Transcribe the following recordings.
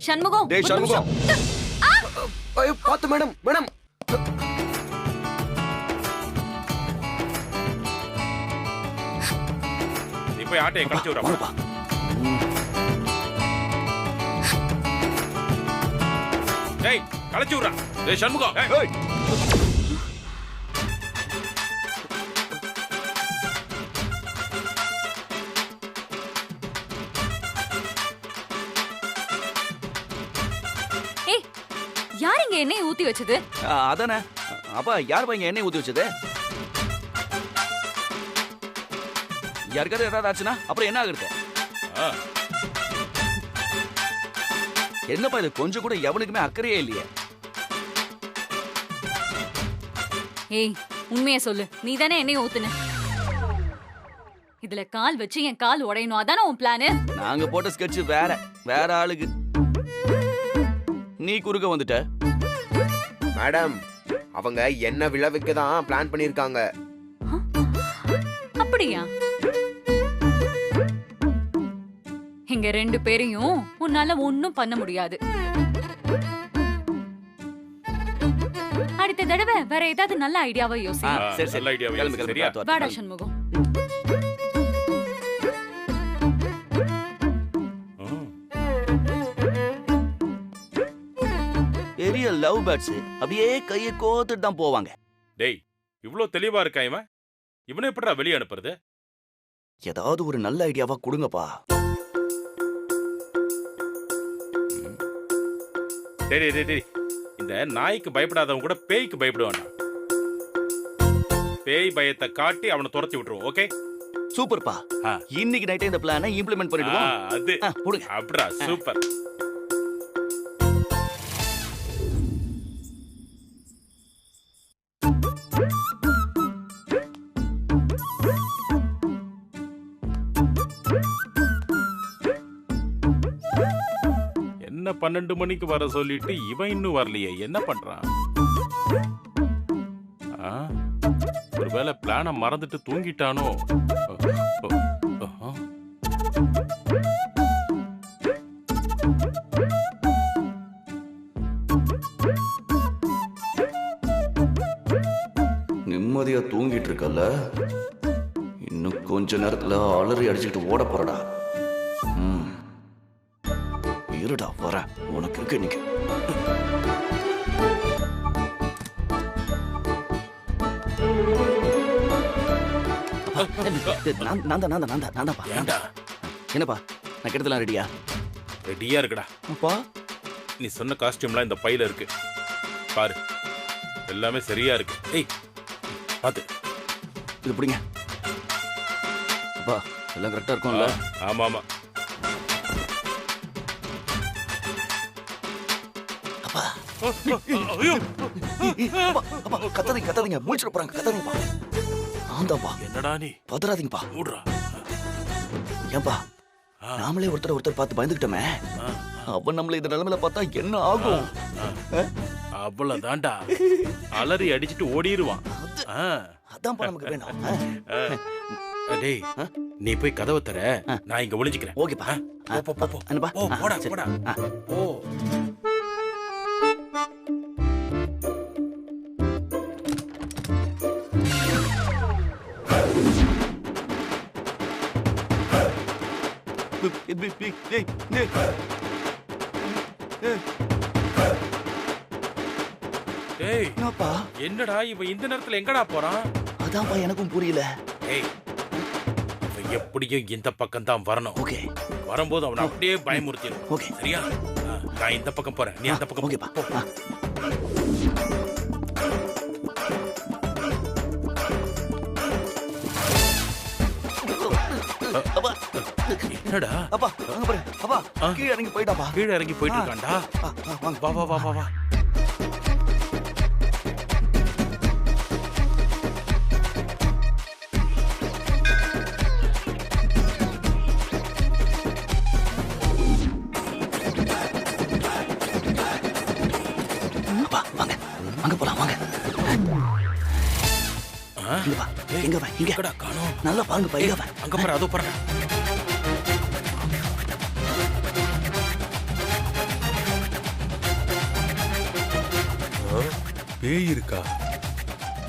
சண்முகம். டேய் சண்முகம். ஐயோ பாத்து மேடம் மேடம். நீ போய் ஆட்டையை கழிச்சு விடுறா. டேய் கழிச்சு விடுறா. டேய் சண்முகம். யார் இங்க எண்ணெய் ஊத்தி வச்சது? அதானே. அப்பா யார் இங்க எண்ணெய் ஊத்தி வச்சது? யாருக்காவது ஏதாவது ஆச்சுன்னா அப்புறம் என்ன ஆகுறது? என்னப்பா இது கொஞ்சம் கூட எவனுக்குமே அக்கறையே இல்லையே. ஏய் உண்மையை சொல்லு, நீ தானே எண்ணெய் ஊத்துன? இதுல கால் வச்சு என் கால் உடையணும், அதானே உன் பிளானு? நாங்க போட்ட ஸ்கெட்ச் வேற ஆளுக்கு. நீ குறுக்க வந்துட்ட. மேடம் அவங்க என்ன விளைவிக்க தான் பிளான் பண்ணிருக்காங்க. அப்படியா? இங்க ரெண்டு பேரையும் உன்னால ஒண்ணும் பண்ண முடியாது. அடுத்த தடவை வேற ஏதாவது நல்ல ஐடியாவை யோசி. சரி நல்ல ஐடியாவை. வாடா சண்முகம். பெரிய லவ் பேர்ட்ஸ் அப்படியே கையை கோத்துட்டு தான் போவாங்க. டேய் இவ்ளோ தெளிவா இருக்கா இவன்? இவனை எப்படிடா வெளியே அனுப்புறது? ஏதாவது ஒரு நல்ல ஐடியாவா கொடுங்கப்பா. டேய் இந்த நாய்க்கு பயப்படாதவங்க கூட பேய்க்கு பயப்படுவானா? பேய் பயத்தை காட்டி அவனை துரத்தி விட்டுருவோம். ஓகே சூப்பர்ப்பா. இன்னைக்கு நைட்டே இந்த பிளானை இம்ப்ளிமெண்ட் பண்ணிடுவோம். அது அப்படிடா சூப்பர். என்ன 12 மணிக்கு வர சொல்லிட்டு இவன் இன்னும் வரலையே, என்ன பண்றான்? ஒருவேளை பிளான மறந்துட்டு தூங்கிட்டானோ? நிம்மதியா தூங்கிட்டு இருக்கல, இன்னும் கொஞ்ச நேரத்துல அலறி அடிச்சுட்டு ஓட போறடா. இருடா வர, உனக்கு இருக்கு இன்னைக்கு. என்னப்பா நான் கெடுதலாம் ரெடியா? ரெடியா இருக்குடா. அப்பா நீ சொன்ன காஸ்டியூம்லாம் இந்த பையில இருக்கு பாரு, எல்லாமே சரியா இருக்கு. ஏய் பாத்து இது பிடிங்க. அப்பா எல்லாம் கரெக்டா இருக்கும்ல? ஆமா ஆமா. கத்தாதீங்க முடிச்சிட போறாங்க. கத்தாதீங்கப்பா. ஆந்தாப்பா. என்னடா நீ? பதறாதீங்கப்பா. மூடுறா. ஏன்பா நாமளே ஒருத்தர் பார்த்து பயந்துக்கிட்டோமே, அவன் நம்மள இந்த நிலைமையில பார்த்தா என்ன ஆகும்? அவ்வளவுதான்டா, அலறி அடிச்சுட்டு ஓடிடுவான். அதான் நமக்கு வேணும். டேய் நீ போய் கதவை தர, நான் இங்க ஒளிஞ்சுக்கிறேன். ஓகேப்பா. போடா போடா. ஓ என்னடா இவன் இந்த நேரத்துல எங்கடா போறான்? அதான்ப்பா எனக்கும் புரியல. எப்படியும் இந்த பக்கம் தான் வரணும். ஓகே வரும்போது அவனை அப்படியே பயமுறுத்திடும். ஓகே சரியா? நான் இந்த பக்கம் போறேன், நீ அந்த பக்கம். ஓகேப்பா. என்னடா? அப்பா அங்க பாரு. அப்பா கீழ இறங்கி போய்டாப்பா. கீழ இறங்கி போயிட்டு இருக்கான்டா. வா வா வா வா வா. அப்பா வாங்க அங்க போலாம் வாங்க. எங்க வா இங்க காணோம். நல்லா பாருங்க பையா வா. அங்க பாரு, அதோ பாரு. பேய் இருக்கா?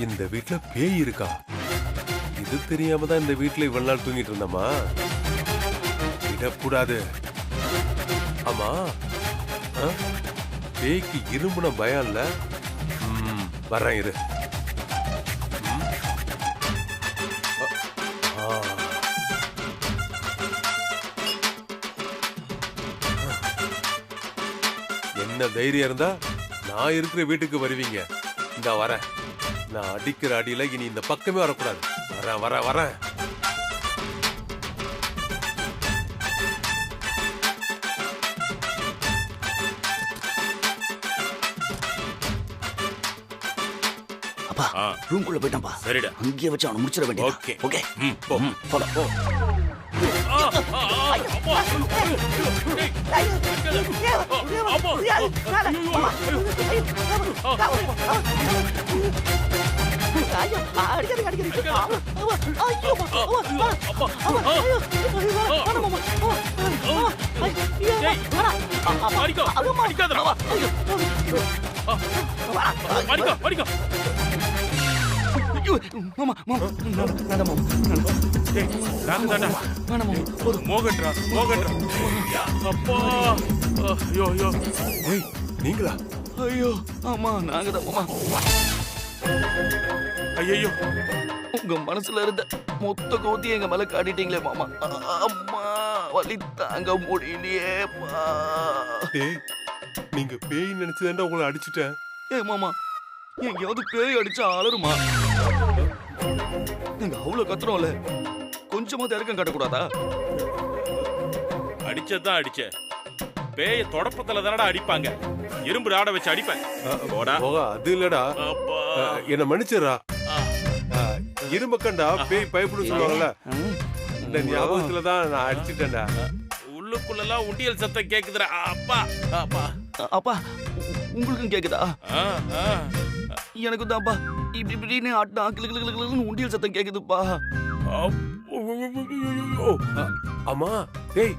இந்த வீட்ல பேய் இருக்கா? இது தெரியாம தான் இந்த வீட்ல இவ்வளவு நாள் தூங்கிட்டு இருந்தோமா? விடக்கூடாது. ஆமா, ஆ? பேய்க்கு இரும்புன பயம் இல்ல? வர்றேன் இரு. ஆ. என்ன தைரியம் இருந்தா நான் இருக்கிற வீட்டுக்கு வருவீங்க. இந்த வரேன். நான் அடிக்கிற அடியில இனி இந்த பக்கமே வரக்கூடாது. வரேன் வரேன் வரேன். அப்பா ஆ. ரூம் குள்ள போயிட்டான்பா. சரிடா. அங்கேயே வச்சு அவனை முடிச்சிட வேண்டியது. ஓகே. ஓகே போ. போல போ. மாமா மாமா வேண்டாம் மாமா. வேணாம் மாமா. போதும். மோகன்ரா. அப்பா. ஐயோ ஐயோ. ஏய், நீங்களா? ஐயோ ஆமா நாங்க தான் மாமா. ஐயோ. உங்க மனசுல இருந்த மொத்த கோத்தி எங்க மேல காட்டிட்டீங்களே மாமா. அம்மா வலி தாங்க முடியலையேப்பா. டேய், நீங்க பேய் நினைச்சுதான்டா உங்களை அடிச்சிட்டேன். ஏ மாமா எங்கேயாவது பேய் அடிச்சா அலருமா? நீங்க அவ்வளவு கத்துறோம்ல, கொஞ்சமா இறக்கம் காட்டக்கூடாதா? அடிச்சதான் அடிச்ச. பேய தொடப்பத்துல தானடா அடிப்பாங்க. இரும்பு ராட வச்சு அடிப்பேன். போடா. போகா, அது இல்லடா. அப்பா. என்ன மன்னிச்சிடுறா. இரும்பக்கண்டா பேய் பயப்படும் சொல்லுவாங்கல்ல, இந்த ஞாபகத்துல தான் நான் அடிச்சிட்டேன்டா. உள்ளுக்குள்ளலாம் உண்டியல் சத்தம் கேக்குதுடா. அப்பா. அப்பா. அப்பா உங்களுக்கும் கேக்குதா? ஆ, ஆ. எனக்கு தான்ப்பா இப்படி இப்படின்னு ஆட்டா கிளு உண்டியல் சத்தம் கேக்குதுப்பா. ஐயோ. ஆமா, டேய்,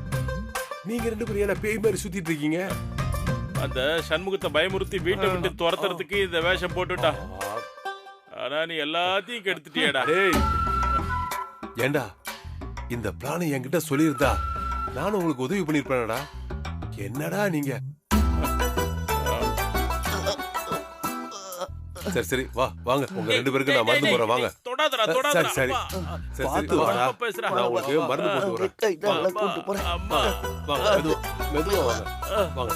நீங்க ரெண்டு பேரும் என்ன பேய் மாதிரி சுத்திட்டு இருக்கீங்க? அந்த சண்முகத்தை பயமுறுத்தி வீட்டை விட்டு துரத்துறதுக்கு இந்த வேஷம் போட்டுட்டா. ஆனா நீ எல்லாத்தையும் கெடுத்துட்டியடா. டேய், ஏண்டா இந்த பிளானை என்கிட்ட சொல்லியிருந்தா நானும் உங்களுக்கு உதவி பண்ணிருப்பேனடா. என்னடா நீங்க? சரி சரி, வா வாங்க, உங்க ரெண்டு பேருக்கு நான் மருந்து போறேன், வாங்க. தொடாதடா சரி தொடாதடா. சரி சரி சரி, வாடா. நான் உங்களுக்கு மருந்து போட்டு வரேன். கூட்டு போறேன். அம்மா. வாங்க, மெதுவா மெதுவா வாங்க வாங்க.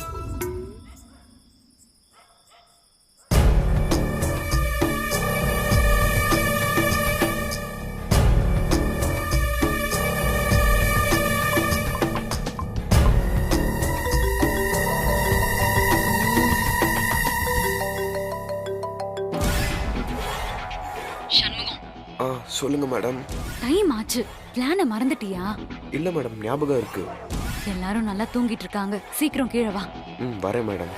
சொல்லுங்க மேடம். டைம் ஆச்சு. பிளான மறந்துட்டியா? இல்ல மேடம், ஞாபகம் இருக்கு. எல்லாரும் நல்லா தூங்கிட்டு இருக்காங்க. சீக்கிரம் கீழே வா. வரேன் மேடம்.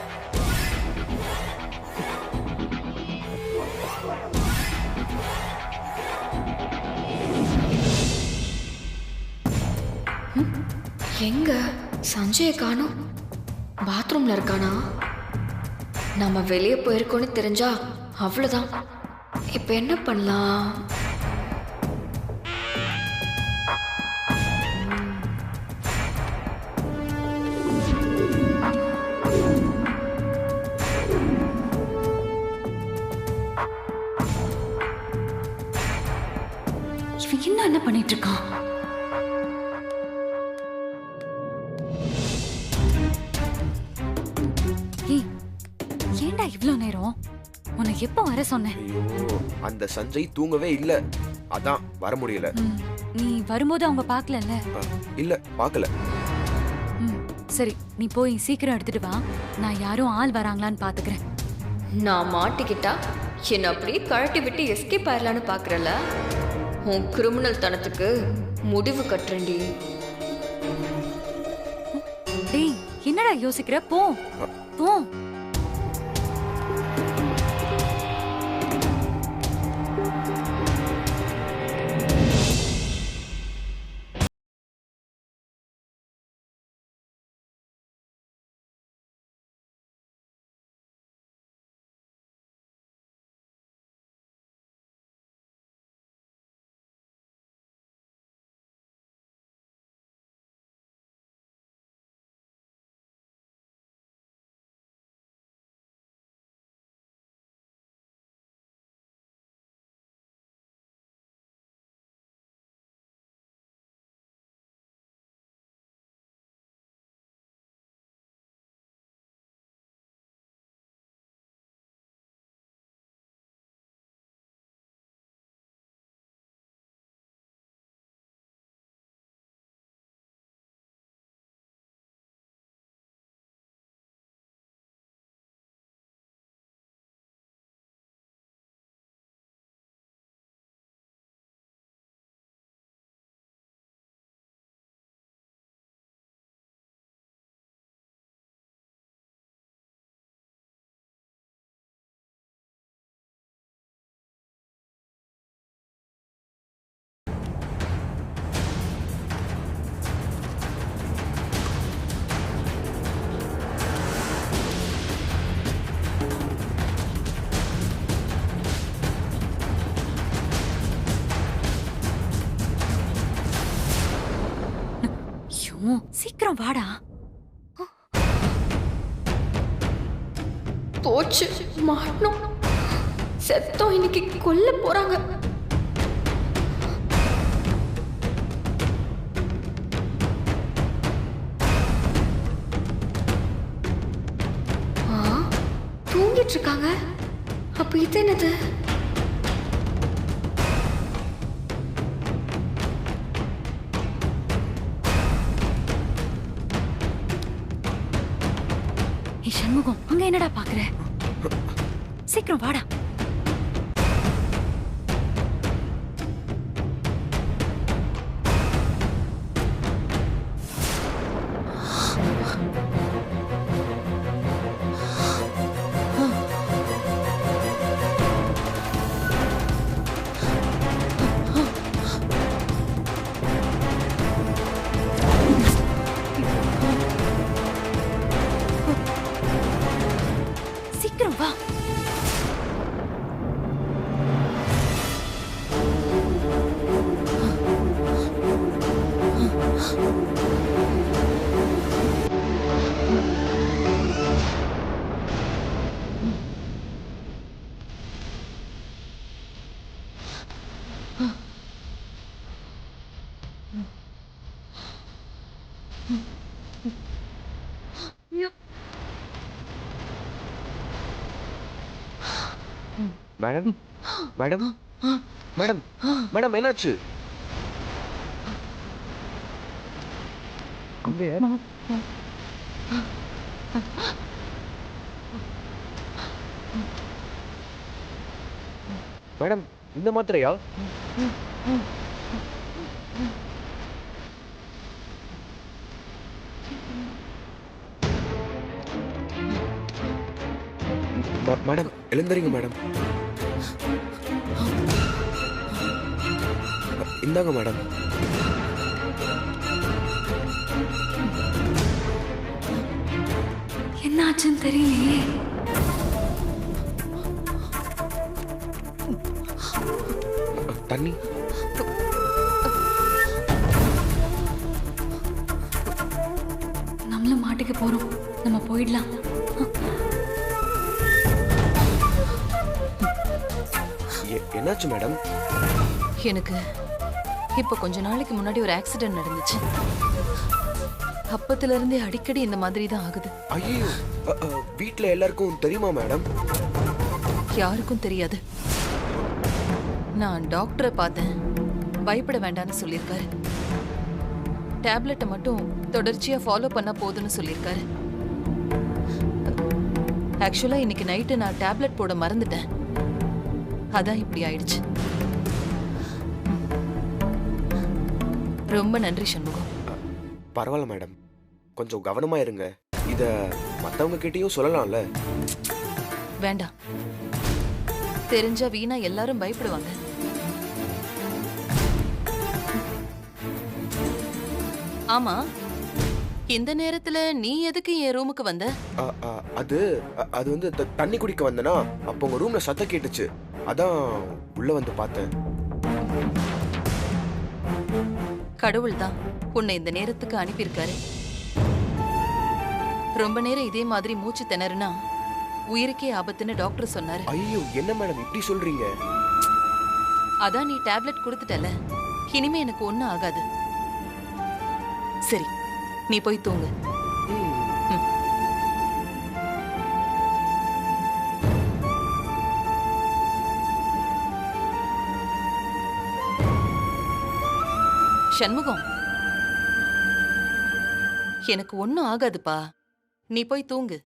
எங்க சஞ்சய காணோம்? பாத்ரூம்ல இருக்கானா? நம்ம வெளியே போயிருக்கோன்னு தெரிஞ்சா அவ்வளவுதான். இப்ப என்ன பண்ணலாம்? இவன் என்ன பண்ணிட்டு இருக்கான்? ஏய், ஏன்டா இவ்ளோ நேரம்? உன்னை எப்ப வர சொன்னேன்? ஐயோ, அந்த சஞ்சய் தூங்கவே இல்ல, அதான் வர முடியல. நீ வரும்போது அவங்க பார்க்கலல்ல? இல்ல, பார்க்கல. சரி, நீ போய் சீக்கிரம் எடுத்துட்டு வா. நான் யாரும் ஆள் வராங்களான்னு பாத்துக்கிறேன். நான் மாட்டிக்கிட்டா என்ன அப்படியே கழட்டி விட்டு எஸ்கேப் ஆயிரலான்னு பாக்குறல? உன் கிரிமினல் தனத்துக்கு முடிவு கட்டுறேன்டி. டேய், என்னடா யோசிக்கிற? போ போ. சீக்கிரம் வாடா. போச்சு, மாட்டணும். செத்தோம், இன்னைக்கு கொல்ல போறாங்க. தூங்கிட்டு இருக்காங்க. அப்ப இது என்னது? சண்முகம், அங்க என்னடா பாக்குற? சீக்கிரம் வாடா. சீக்கிரம் வா. மேடம் மேடம் மேடம் மேடம் என்னாச்சு? மேடம் இந்த மாத்திரையா? மேடம் எழுந்துறீங்க மேடம். இந்தாங்க மேடம். என்னாச்சுன்னு தெரியலையே. தண்ணி. நம்மளும் மாட்டிக்க போறோம். நம்ம போயிடலாம். என்னாச்சு மேடம்? எனக்கு இப்ப கொஞ்ச நாளைக்கு முன்னாடி ஒரு ஆக்சிடென்ட் நடந்துச்சு. அப்பத்துல இருந்தே அடிக்கடி இந்த மாதிரி தான் ஆகுது. ஐயோ, வீட்ல எல்லாருக்கும் தெரியுமா மேடம்? யாருக்கும் தெரியாது. நான் டாக்டரை பார்த்தேன். பயப்பட வேண்டாம்னு சொல்லியிருக்காரு. டேப்லெட்டை மட்டும் தொடர்ச்சியா ஃபாலோ பண்ணா போதும்னு சொல்லியிருக்காரு. ஆக்சுவலா இன்னைக்கு நைட்டு நான் டேப்லெட் போட மறந்துட்டேன். அதான் இப்படி ஆயிடுச்சு. ரொம்ப நன்றி சண்முகம். பரவாயில்ல மேடம், கொஞ்சம் கவனமா இருங்க. இத மத்தவங்க கிட்டயும் சொல்லலாம்ல. வேண்டாம், தெரிஞ்சா வீணா எல்லாரும் பயப்படுவாங்க. ஆமா, இந்த நேரத்துல நீ எதுக்கு என் ரூமுக்கு வந்த? அது வந்து தண்ணி குடிக்க வந்தனா, அப்ப உங்க ரூம்ல சத்தம் கேட்டுச்சு. அதான் உள்ள வந்து பார்த்தேன். கடவுள் தான் உன்னை இந்த நேரத்துக்கு அனுப்பியிருக்காரு. ரொம்ப நேரம் இதே மாதிரி மூச்சு திணறுனா உயிருக்கே ஆபத்துன்னு டாக்டர் சொன்னாரு. ஐயோ, என்ன மேடம் இப்படி சொல்றீங்க? அதான் நீ டேப்லெட் கொடுத்துட்டல, இனிமே எனக்கு ஒண்ணும் ஆகாது. சரி, நீ போய் தூங்கு. சண்முகம், எனக்கு ஒண்ணும் ஆகாதுப்பா, நீ போய் தூங்கு.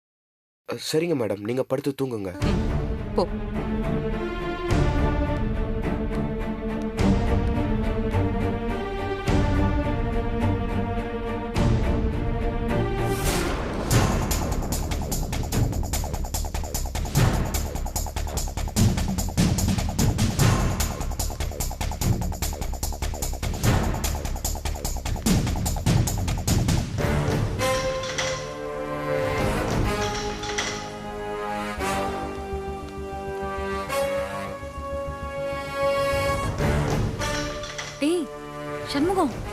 சரிங்க மேடம், நீங்க படுத்து தூங்குங்க. போ.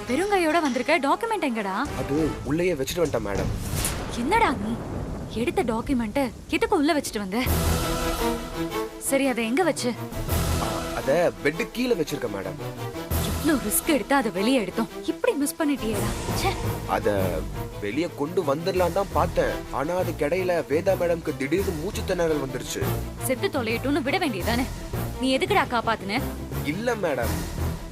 பெருங்கையோட வந்திருக்க, டாக்குமெண்ட் எங்கடா? அது உள்ளேயே வச்சுட்டு வந்துட்டேன் மேடம். என்னடா நீ எடுத்த டாக்குமெண்ட் எதுக்கு உள்ள வச்சுட்டு வந்த? சரி, அதை எங்க வச்சு? அத பெட் கீழே வச்சிருக்கேன் மேடம். இவ்ளோ ரிஸ்க் எடுத்து அதை வெளியே எடுத்தோம், இப்படி மிஸ் பண்ணிட்டியேடா. ச்சே. அத வெளியே கொண்டு வந்துடலாம் தான் பார்த்தேன். ஆனா அதுக்கு இடையில வேதா மேடம்க்கு திடீர்னு மூச்சு திணறல் வந்துருச்சு. செத்து தொலையட்டும்னு விட வேண்டியதானே. நீ எதுக்குடா காப்பாத்துன? இல்ல மேடம்,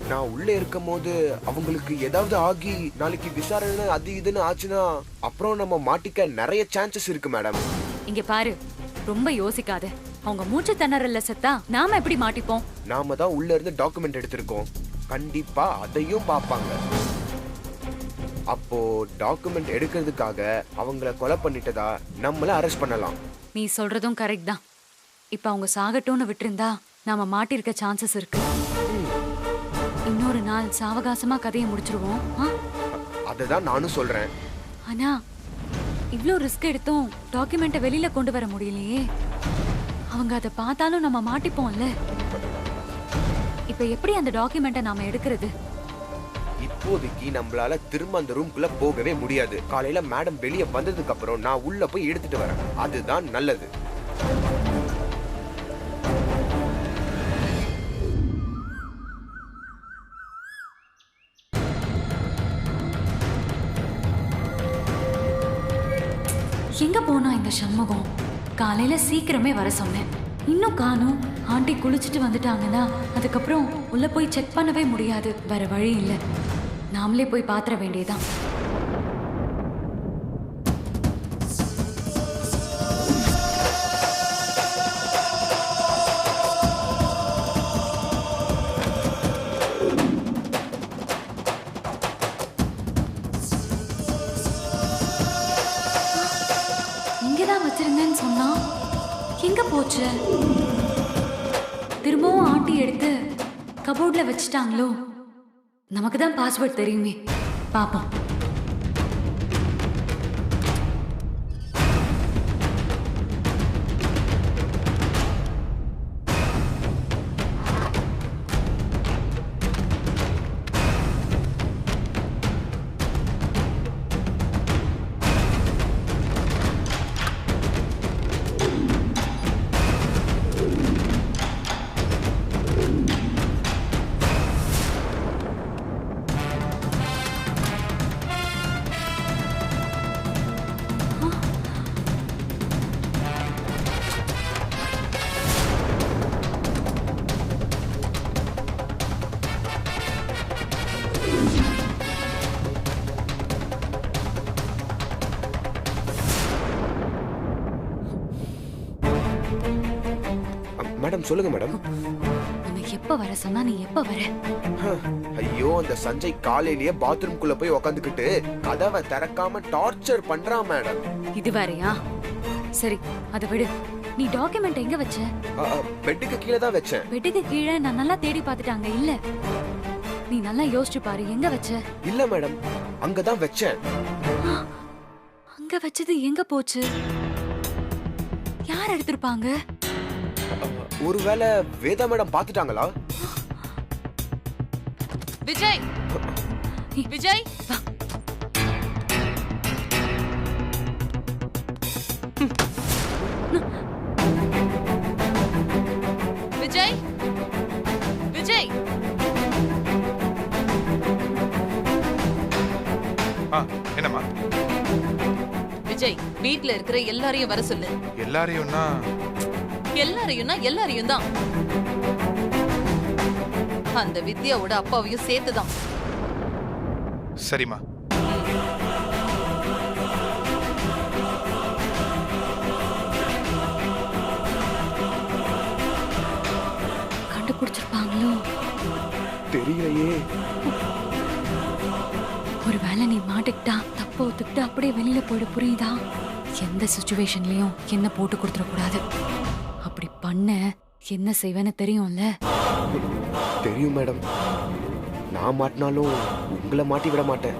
நான் உள்ளே இருக்கும் போது அவங்களுக்கு ஏதாவது ஆகி நாளைக்கு விசாரணை அது இதுன்னு ஆச்சுன்னா அப்புறம் நம்ம மாட்டிக்க நிறைய சான்சஸ் இருக்கு மேடம். இங்க பாரு, ரொம்ப யோசிக்காத. அவங்க மூச்சு திணறல்ல செத்தா நாம எப்படி மாட்டிப்போம்? நாம தான் உள்ள இருந்து டாக்குமெண்ட் எடுத்திருக்கோம், கண்டிப்பா அதையும் பார்ப்பாங்க. அப்போ டாக்குமெண்ட் எடுக்கிறதுக்காக அவங்கள கொலை பண்ணிட்டதா நம்மள அரெஸ்ட் பண்ணலாம். நீ சொல்றதும் கரெக்ட் தான். இப்ப அவங்க சாகட்டும்னு விட்டிருந்தா நாம மாட்டிருக்க சான்சஸ் இருக்கு. இன்னொரு நாள் சாவகாசமா கதையை முடிச்சிருவோம். அததான் நானும் சொல்றேன். ஆனா இவ்ளோ ரிஸ்க் எடுத்தும் டாக்குமெண்ட்டை வெளியில கொண்டு வர முடியலையே. அவங்க அதை பார்த்தாலும் நம்ம மாட்டிப்போம்ல. இப்ப எப்படி அந்த டாக்குமெண்ட்டை நாம எடுக்கிறது? இப்போதைக்கு நம்மளால திரும்ப அந்த ரூம்குள்ள போகவே முடியாது. காலையில மேடம் வெளியே வந்ததுக்கு அப்புறம் நான் உள்ள போய் எடுத்துட்டு வரேன், அதுதான் நல்லது. எங்க போனா இந்த சண்முகம்? காலையில சீக்கிரமே வர சொன்னேன், இன்னும் காணும். ஆண்டி குளிச்சுட்டு வந்துட்டாங்கன்னா அதுக்கப்புறம் உள்ள போய் செக் பண்ணவே முடியாது. வேற வழி இல்லை, நாமளே போய் பாத்திர வேண்டியதான். இங்கதான் வச்சிருந்தேன்னு சொன்னா எங்க போச்சு? திரும்பவும் ஆண்டி எடுத்து கபோர்ட்ல வச்சுட்டாங்களோ? நமக்கு தான் பாஸ்வேர்ட் தெரியுமே, பாப்போம். மேடம் சொல்லுங்க மேடம். நம்ம எப்ப வர சொன்னா நீ எப்ப வர? ஐயோ, அந்த சஞ்சய் காலையிலேயே பாத்ரூம்குள்ள போய் உக்காந்துக்கிட்டு கதவை திறக்காம டார்ச்சர் பண்றான் மேடம். இது வேறயா? சரி, அதை விடு. நீ டாக்குமெண்ட் எங்க வச்ச? பெட்டுக்கு கீழே தான் வச்சேன். பெட்டுக்கு கீழே நான் நல்லா தேடி பார்த்துட்டாங்க, இல்ல. நீ நல்லா யோசிச்சு பாரு, எங்க வச்ச? இல்ல மேடம், அங்கதான் வச்சேன். அங்க வச்சது எங்க போச்சு? யார் எடுத்திருப்பாங்க? ஒருவேளை வேதா மேடம் பாத்துட்டாங்களா? விஜய், விஜய், வா. விஜய், விஜய். என்னம்மா? விஜய், வீட்ல இருக்கிற எல்லாரையும் வர சொல்லு. எல்லாரையும்னா எல்லாரையும் தான். அந்த வித்யாவோட அப்பாவையும் சேர்த்துதான். சரிம்மா. கண்டுபிடிச்சிருப்பாங்களோ? தெரியலையே. ஒருவேளை நீ மாட்டிக்கிட்டா தப்ப ஒத்துக்கிட்டு அப்படியே வெளியில போயிட, புரியுதா? எந்த சிச்சுவேஷன்லயும் என்ன போட்டு கொடுத்துடக்கூடாது. அப்படி பண்ண என்ன செய்வேன்னு தெரியும்ல? தெரியும் மேடம். நான் மாட்டினாலும் உங்களை மாட்டி விட மாட்டேன்.